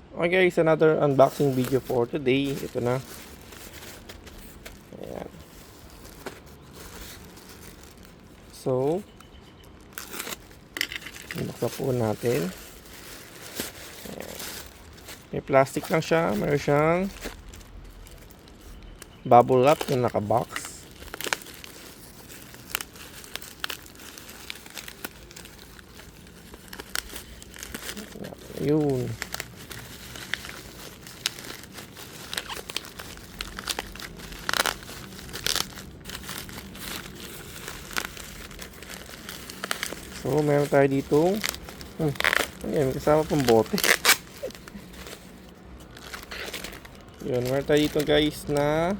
Okay guys, another unboxing video for today. Ito na. Ayan. So, buksan po natin. Ayan. May plastic lang siya. Mayroon siyang bubble wrap na naka-box. Ayun. So, meron tayo dito. Ayan, kasama pang bote. Yun, meron tayo dito guys na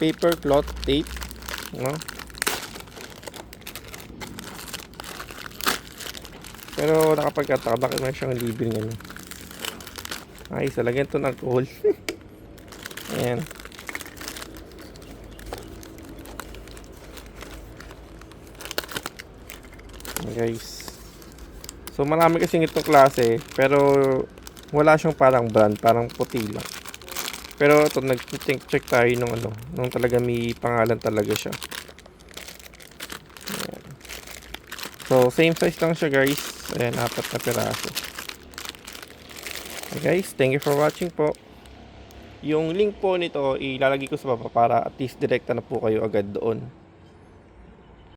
paper cloth tape. No? Pero nakapagkataka, bakit meron siyang libreng ano? Ay, salagyan ito ng alcohol. Ayan. Guys, so marami kasing itong klase, pero wala siyang parang brand, parang puti lang. Pero ito, nag-check tayo nung ano, nung talaga may pangalan talaga siya. Ayan. So same size lang siya guys. Ayan, 4 na piraso. Okay guys, thank you for watching po. Yung link po nito ilalagay ko sa baba para at least direkta na po kayo agad doon.